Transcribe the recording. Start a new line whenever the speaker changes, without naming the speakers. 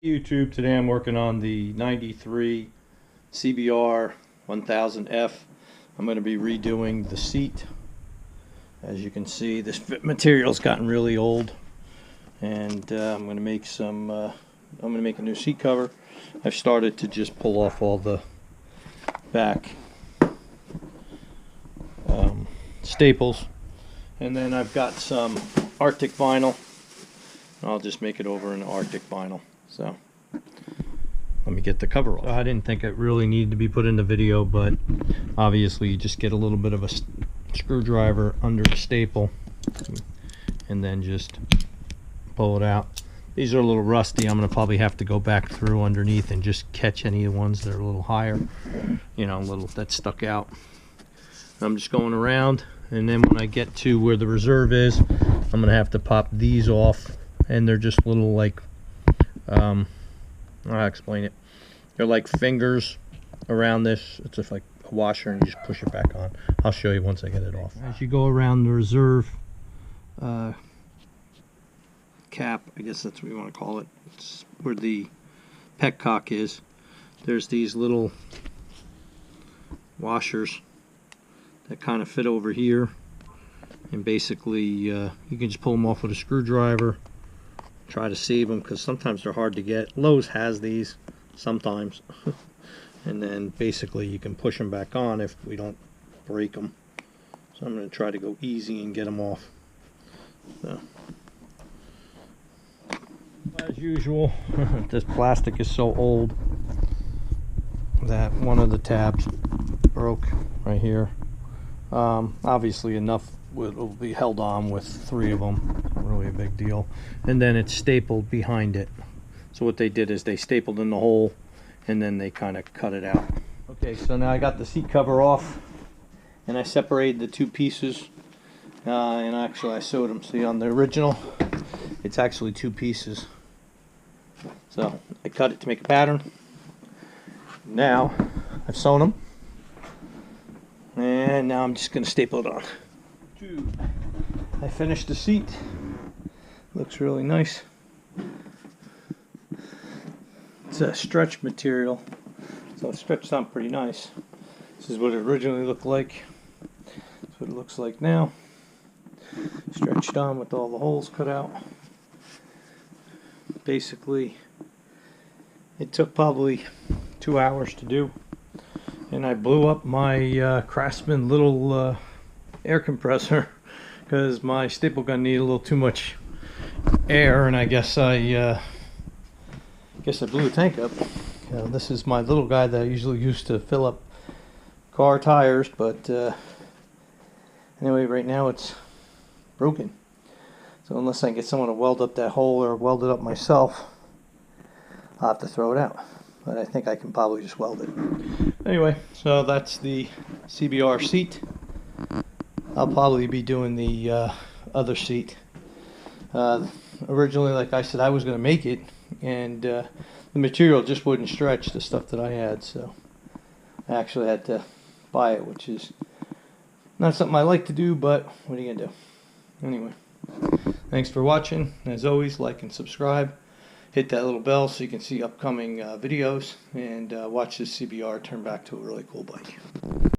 YouTube, today I'm working on the 93 CBR 1000F. I'm going to be redoing the seat. As you can see, this material's gotten really old, and I'm going to make a new seat cover. I've started to just pull off all the back staples, and then I've got some Arctic vinyl. I'll just make it over in Arctic vinyl. So let me get the cover off. So I didn't think it really needed to be put in the video, but obviously you just get a little bit of a screwdriver under the staple and then just pull it out. These are a little rusty. I'm going to probably have to go back through underneath and just catch any of the ones that are a little higher, you know, a little that stuck out. I'm just going around, and then when I get to where the reserve is, I'm going to have to pop these off, and they're just little, like, I'll explain it. They're like fingers around this. It's just like a washer, and you just push it back on. I'll show you once I get it off. As you go around the reserve cap, I guess that's what you want to call it. It's where the petcock is. There's these little washers that kind of fit over here, and basically you can just pull them off with a screwdriver. Try to save them because sometimes they're hard to get. Lowe's has these sometimes. And then basically you can push them back on if we don't break them. So I'm going to try to go easy and get them off. So, as usual, this plastic is so old that one of the tabs broke right here. Obviously enough will be held on with 3 of them. Not really a big deal. And then it's stapled behind it. So what they did is they stapled in the hole and then they kind of cut it out. Okay, so now I got the seat cover off, and I separated the 2 pieces, and actually I sewed them. See, on the original it's actually 2 pieces. So I cut it to make a pattern. Now I've sewn them, and now I'm just going to staple it on. I finished the seat. Looks really nice. It's a stretch material, so it's stretched on pretty nice. This is what it originally looked like. That's what it looks like now. Stretched on with all the holes cut out. Basically, it took probably 2 hours to do, and I blew up my Craftsman little air compressor because my staple gun needed a little too much air, and I guess I blew the tank up. This is my little guy that I usually use to fill up car tires, but anyway, right now it's broken. So unless I can get someone to weld up that hole or weld it up myself, I'll have to throw it out. But I think I can probably just weld it. Anyway, so that's the CBR seat. I'll probably be doing the other seat. Originally, like I said, I was going to make it, and the material just wouldn't stretch the stuff that I had, so I actually had to buy it, which is not something I like to do, but what are you going to do? Anyway, thanks for watching. As always, like and subscribe. Hit that little bell so you can see upcoming videos, and watch this CBR turn back to a really cool bike.